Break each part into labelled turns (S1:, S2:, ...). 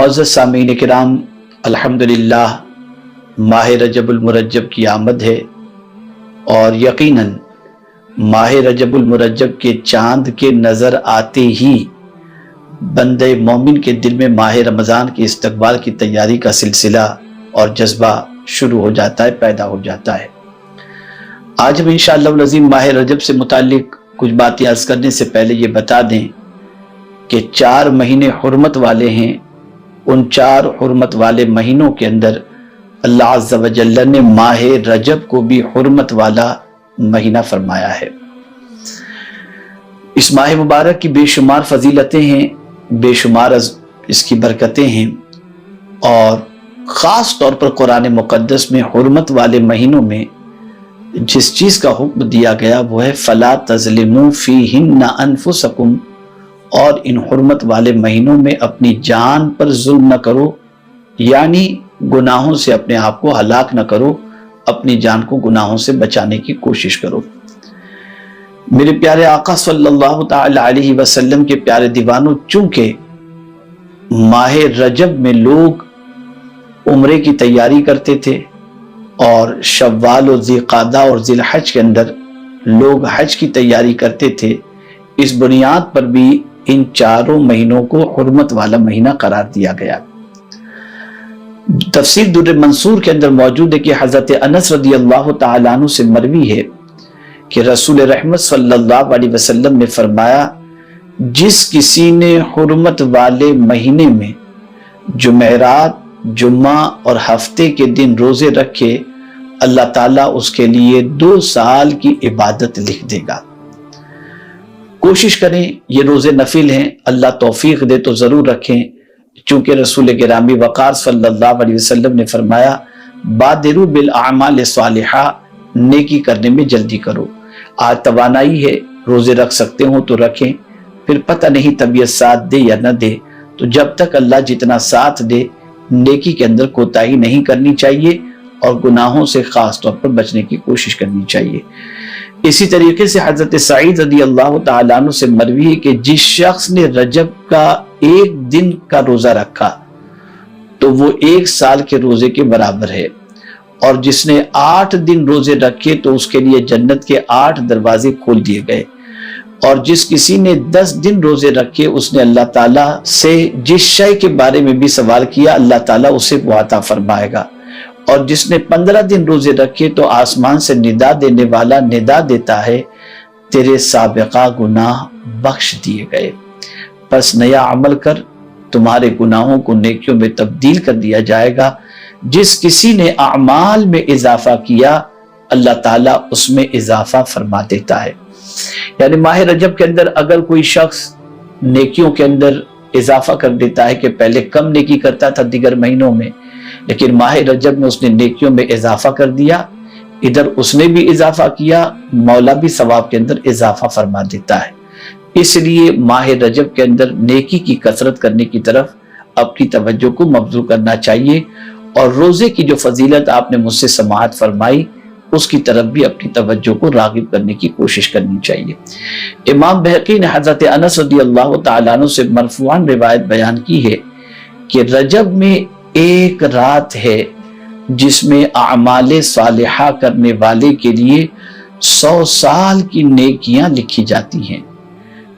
S1: معزز سامعین کرام، الحمدللہ ماہ رجب المرجب کی آمد ہے، اور یقیناً ماہ رجب المرجب کے چاند کے نظر آتے ہی بندہ مومن کے دل میں ماہ رمضان کے استقبال کی تیاری کا سلسلہ اور جذبہ شروع ہو جاتا ہے، پیدا ہو جاتا ہے۔ آج ہم انشاءاللہ العظیم ماہ رجب سے متعلق کچھ باتیں عرض کرنے سے پہلے یہ بتا دیں کہ 4 مہینے حرمت والے ہیں۔ ان 4 حرمت والے مہینوں کے اندر اللہ عز و جل نے ماہ رجب کو بھی حرمت والا مہینہ فرمایا ہے۔ اس ماہ مبارک کی بے شمار فضیلتیں ہیں، بے شمار اس کی برکتیں ہیں، اور خاص طور پر قرآن مقدس میں حرمت والے مہینوں میں جس چیز کا حکم دیا گیا وہ ہے فَلَا تَظْلِمُوا فِيهِنَّ أَنفُسَكُمْ، اور ان حرمت والے مہینوں میں اپنی جان پر ظلم نہ کرو، یعنی گناہوں سے اپنے آپ کو ہلاک نہ کرو، اپنی جان کو گناہوں سے بچانے کی کوشش کرو۔ میرے پیارے آقا صلی اللہ تعالی علیہ وسلم کے پیارے دیوانوں، چونکہ ماہ رجب میں لوگ عمرے کی تیاری کرتے تھے اور شوال و ذیقعدہ اور ذی الحج کے اندر لوگ حج کی تیاری کرتے تھے، اس بنیاد پر بھی ان 4 مہینوں کو حرمت والا مہینہ قرار دیا گیا۔ تفسیر در منصور کے اندر موجود ہے کہ حضرت انس رضی اللہ تعالیٰ عنہ سے مروی ہے کہ رسول رحمت صلی اللہ علیہ وسلم نے فرمایا، جس کسی نے حرمت والے مہینے میں جمعرات، جمعہ اور ہفتے کے دن روزے رکھے، اللہ تعالیٰ اس کے لیے 2 سال کی عبادت لکھ دے گا۔ کوشش کریں، یہ روزے نفل ہیں، اللہ توفیق دے تو ضرور رکھیں، چونکہ رسول گرامی وقار صلی اللہ علیہ وسلم نے فرمایا، بادروا بالاعمال الصالحہ، نیکی کرنے میں جلدی کرو۔ آج توانائی ہے، روزے رکھ سکتے ہوں تو رکھیں، پھر پتہ نہیں طبیعت ساتھ دے یا نہ دے، تو جب تک اللہ جتنا ساتھ دے نیکی کے اندر کوتاہی نہیں کرنی چاہیے، اور گناہوں سے خاص طور پر بچنے کی کوشش کرنی چاہیے۔ اسی طریقے سے حضرت سعید رضی اللہ تعالیٰ عنہ سے مروی ہے کہ جس شخص نے رجب کا 1 دن کا روزہ رکھا تو وہ 1 سال کے روزے کے برابر ہے، اور جس نے 8 دن روزے رکھے تو اس کے لیے جنت کے 8 دروازے کھول دیے گئے، اور جس کسی نے 10 دن روزے رکھے اس نے اللہ تعالیٰ سے جس شے کے بارے میں بھی سوال کیا اللہ تعالیٰ اسے وہ عطا فرمائے گا، اور جس نے 15 دن روزے رکھے تو آسمان سے ندا دینے والا ندا دیتا ہے، تیرے سابقہ گناہ بخش دیے گئے، پس نیا عمل کر، تمہارے گناہوں کو نیکیوں میں تبدیل کر دیا جائے گا۔ جس کسی نے اعمال میں اضافہ کیا اللہ تعالیٰ اس میں اضافہ فرما دیتا ہے۔ یعنی ماہ رجب کے اندر اگر کوئی شخص نیکیوں کے اندر اضافہ کر دیتا ہے، کہ پہلے کم نیکی کرتا تھا دیگر مہینوں میں، لیکن ماہ رجب میں اس نے نیکیوں میں اضافہ کر دیا، ادھر اس نے بھی اضافہ کیا، مولا بھی ثواب کے اندر اضافہ فرما دیتا ہے۔ اس لیے ماہ رجب کے اندر نیکی کی کثرت کرنے کی طرف اپنی توجہ کو مبذول کرنا چاہیے، اور روزے کی جو فضیلت آپ نے مجھ سے سماعت فرمائی اس کی طرف بھی اپنی توجہ کو راغب کرنے کی کوشش کرنی چاہیے۔ امام بہقی نے حضرت انس رضی اللہ تعالیٰ عنہ سے مرفوعاً روایت بیان کی ہے کہ رجب میں 1 رات ہے جس میں اعمال صالحہ کرنے والے کے لیے 100 سال کی نیکیاں لکھی جاتی ہیں۔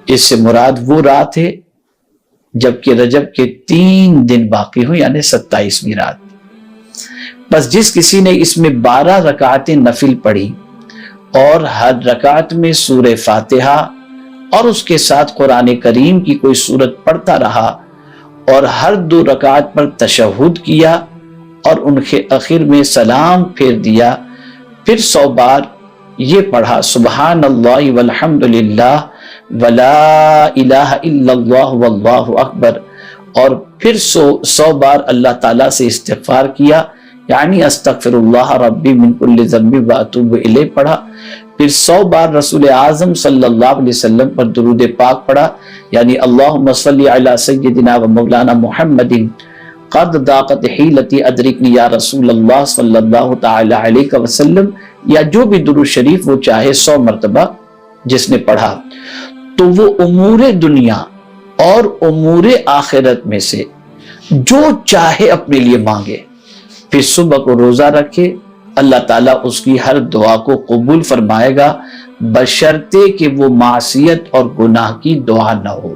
S1: اس سے مراد وہ رات ہے جبکہ رجب کے 3 دن باقی ہوں، یعنی 27ویں رات۔ بس جس کسی نے اس میں 12 رکعتیں نفل پڑھی اور ہر رکعت میں سورہ فاتحہ اور اس کے ساتھ قرآن کریم کی کوئی سورت پڑھتا رہا، اور ہر 2 رکعت پر تشہد کیا اور ان کے آخر میں سلام پھیر دیا، پھر 100 بار یہ پڑھا سبحان اللہ والحمد للہ ولا الہ الا اللہ واللہ اکبر، اور پھر 100 بار اللہ تعالیٰ سے استغفار کیا، یعنی استغفر اللہ ربی من کل ذنب واتوب الیہ پڑھا، پھر 100 بار رسول اعظم صلی اللہ علیہ وسلم پر درود پاک پڑھا، یعنی اللہم صلی علی سیدنا و مولانا محمد قد ضاقت حیلتی ادرکنی یا رسول اللہ صلی اللہ تعالی علیہ وسلم، یا جو بھی درود شریف وہ چاہے 100 مرتبہ جس نے پڑھا، تو وہ امور دنیا اور امور آخرت میں سے جو چاہے اپنے لیے مانگے، پھر صبح کو روزہ رکھے، اللہ تعالیٰ اس کی ہر دعا کو قبول فرمائے گا، بشرطے کہ وہ معصیت اور گناہ کی دعا نہ ہو۔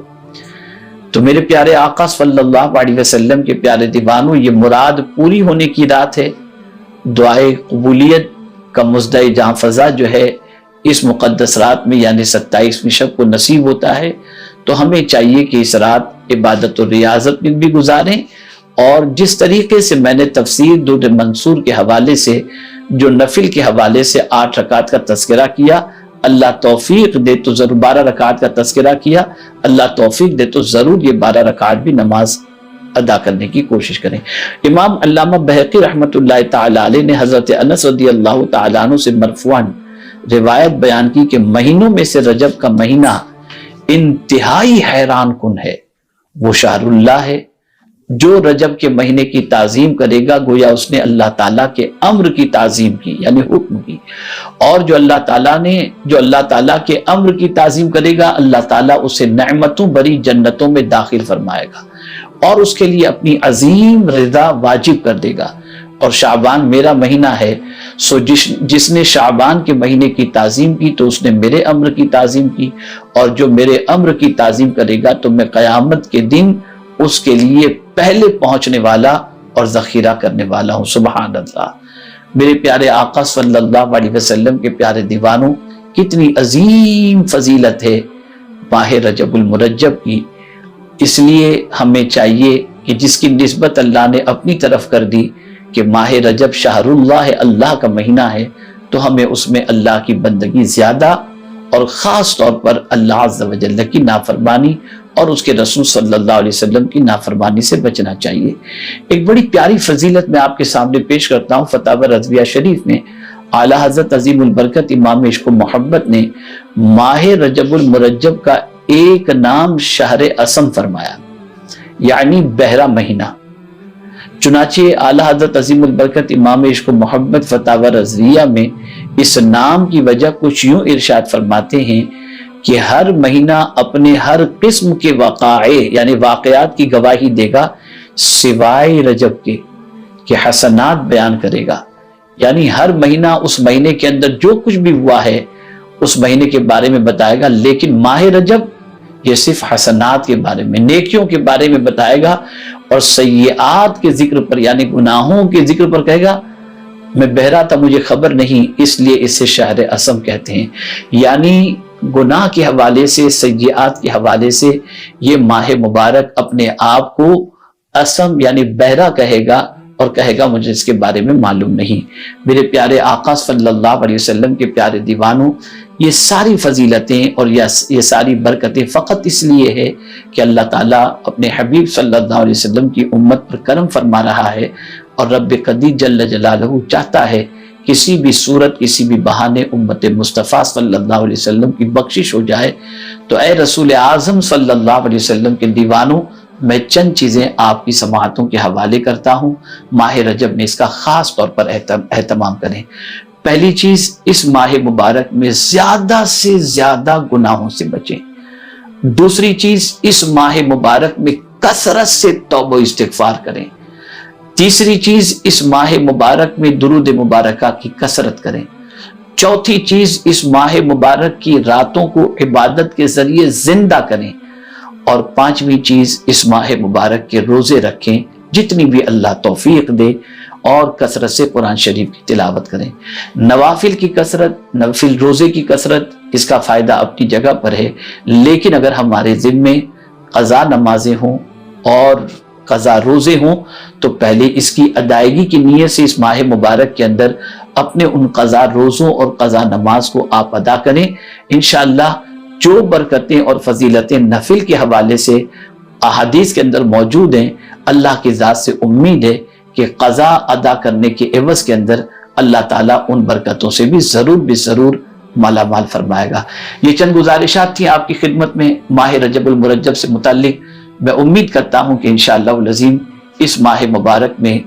S1: تو میرے پیارے آقا صلی اللہ علیہ وسلم کے پیارے دیوانوں، یہ مراد پوری ہونے کی رات ہے۔ دعائے قبولیت کا مزدہ جاں فضا جو ہے اس مقدس رات میں یعنی 27ویں شب کو نصیب ہوتا ہے، تو ہمیں چاہیے کہ اس رات عبادت و ریاضت میں بھی گزاریں، اور جس طریقے سے میں نے تفسیر در منصور کے حوالے سے جو نفل کے حوالے سے 8 رکعت کا تذکرہ کیا، اللہ توفیق دے تو ضرور 12 رکعت کا تذکرہ کیا، اللہ توفیق دے تو ضرور یہ 12 رکعت بھی نماز ادا کرنے کی کوشش کریں۔ امام علامہ بہقی رحمۃ اللہ تعالی علیہ نے حضرت انس رضی اللہ تعالیٰ عنہ سے مرفوعاً روایت بیان کی کہ مہینوں میں سے رجب کا مہینہ انتہائی حیران کن ہے، وہ شہر اللہ ہے، جو رجب کے مہینے کی تعظیم کرے گا گویا اس نے اللہ تعالیٰ کے امر کی تعظیم کی یعنی حکم کی، اور جو اللہ تعالیٰ کے امر کی تعظیم کرے گا اللہ تعالیٰ اسے نعمتوں بری جنتوں میں داخل فرمائے گا اور اس کے لیے اپنی عظیم رضا واجب کر دے گا۔ اور شعبان میرا مہینہ ہے، سو جس نے شعبان کے مہینے کی تعظیم کی تو اس نے میرے امر کی تعظیم کی، اور جو میرے امر کی تعظیم کرے گا تو میں قیامت کے دن اس کے لیے پہلے پہنچنے والا اور ذخیرہ کرنے والا ہوں۔ سبحان اللہ۔ میرے پیارے آقا صلی اللہ علیہ وسلم کے پیارے دیوانوں، کتنی عظیم فضیلت ہے ماہ رجب المرجب کی، اس لیے ہمیں چاہیے کہ جس کی نسبت اللہ نے اپنی طرف کر دی کہ ماہ رجب شہر اللہ ہے، اللہ کا مہینہ ہے، تو ہمیں اس میں اللہ کی بندگی زیادہ اور خاص طور پر اللہ عز و جل کی نافرمانی اور اس کے رسول صلی اللہ علیہ وسلم کی نافرمانی سے بچنا چاہیے۔ ایک بڑی پیاری فضیلت میں آپ کے سامنے پیش کرتا ہوں۔ فتاوی رضویہ شریف میں اعلیٰ حضرت عظیم البرکت امام عشق و محبت نے ماہ رجب المرجب کا ایک نام شہر اسم فرمایا، یعنی بحرہ مہینہ۔ چنانچہ اعلیٰ حضرت عظیم البرکت امام عشق و محبت فتاوی رضویہ میں اس نام کی وجہ کچھ یوں ارشاد فرماتے ہیں کہ ہر مہینہ اپنے ہر قسم کے وقائع یعنی واقعات کی گواہی دے گا سوائے رجب کے کہ حسنات بیان کرے گا، یعنی ہر مہینہ اس مہینے کے اندر جو کچھ بھی ہوا ہے اس مہینے کے بارے میں بتائے گا، لیکن ماہ رجب یہ صرف حسنات کے بارے میں، نیکیوں کے بارے میں بتائے گا، اور سیئات کے ذکر پر یعنی گناہوں کے ذکر پر کہے گا میں بہرا تھا مجھے خبر نہیں، اس لیے اسے شہر اسم کہتے ہیں۔ یعنی گناہ کے حوالے سے، سیئات کے حوالے سے یہ ماہ مبارک اپنے آپ کو اسم یعنی بہرا کہے گا اور کہے گا مجھے اس کے بارے میں معلوم نہیں۔ میرے پیارے آقا صلی اللہ علیہ وسلم کے پیارے دیوانوں، یہ ساری فضیلتیں اور یہ ساری برکتیں فقط اس لیے ہے کہ اللہ تعالیٰ اپنے حبیب صلی اللہ علیہ وسلم کی امت پر کرم فرما رہا ہے، اور رب قدیر جل جلالہ چاہتا ہے کسی بھی صورت کسی بھی بہانے امت مصطفیٰ صلی اللہ علیہ وسلم کی بخشش ہو جائے۔ تو اے رسول اعظم صلی اللہ علیہ وسلم کے دیوانوں، میں چند چیزیں آپ کی سماعتوں کے حوالے کرتا ہوں، ماہ رجب میں اس کا خاص طور پر اہتمام کریں۔ پہلی چیز، اس ماہ مبارک میں زیادہ سے زیادہ گناہوں سے بچیں۔ دوسری چیز، اس ماہ مبارک میں کثرت سے توبہ و استغفار کریں۔ تیسری چیز، اس ماہ مبارک میں درود مبارکہ کی کثرت کریں۔ چوتھی چیز، اس ماہ مبارک کی راتوں کو عبادت کے ذریعے زندہ کریں۔ اور پانچویں چیز، اس ماہ مبارک کے روزے رکھیں جتنی بھی اللہ توفیق دے، اور کثرت سے قرآن شریف کی تلاوت کریں۔ نوافل کی کثرت، نوافل روزے کی کثرت، اس کا فائدہ اپنی جگہ پر ہے، لیکن اگر ہمارے ذمے قضا نمازیں ہوں اور قضا روزے ہوں تو پہلے اس کی ادائیگی کی نیت سے اس ماہ مبارک کے اندر اپنے ان قضا روزوں اور قضا نماز کو آپ ادا کریں۔ انشاءاللہ جو برکتیں اور فضیلتیں نفل کے حوالے سے احادیث کے اندر موجود ہیں، اللہ کی ذات سے امید ہے کہ قضا ادا کرنے کے عوض کے اندر اللہ تعالیٰ ان برکتوں سے بھی ضرور مالا مال فرمائے گا۔ یہ چند گزارشات تھیں آپ کی خدمت میں ماہ رجب المرجب سے متعلق۔ میں امید کرتا ہوں کہ انشاءاللہ العظیم اس ماہ مبارک میں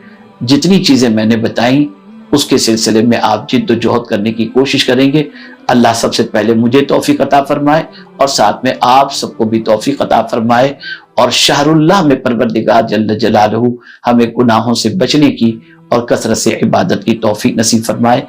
S1: جتنی چیزیں میں نے بتائیں اس کے سلسلے میں آپ جد و جہد کرنے کی کوشش کریں گے۔ اللہ سب سے پہلے مجھے توفیق عطا فرمائے اور ساتھ میں آپ سب کو بھی توفیق عطا فرمائے، اور شہر اللہ میں پروردگار جل جلالہ ہمیں گناہوں سے بچنے کی اور کثرت سے عبادت کی توفیق نصیب فرمائے۔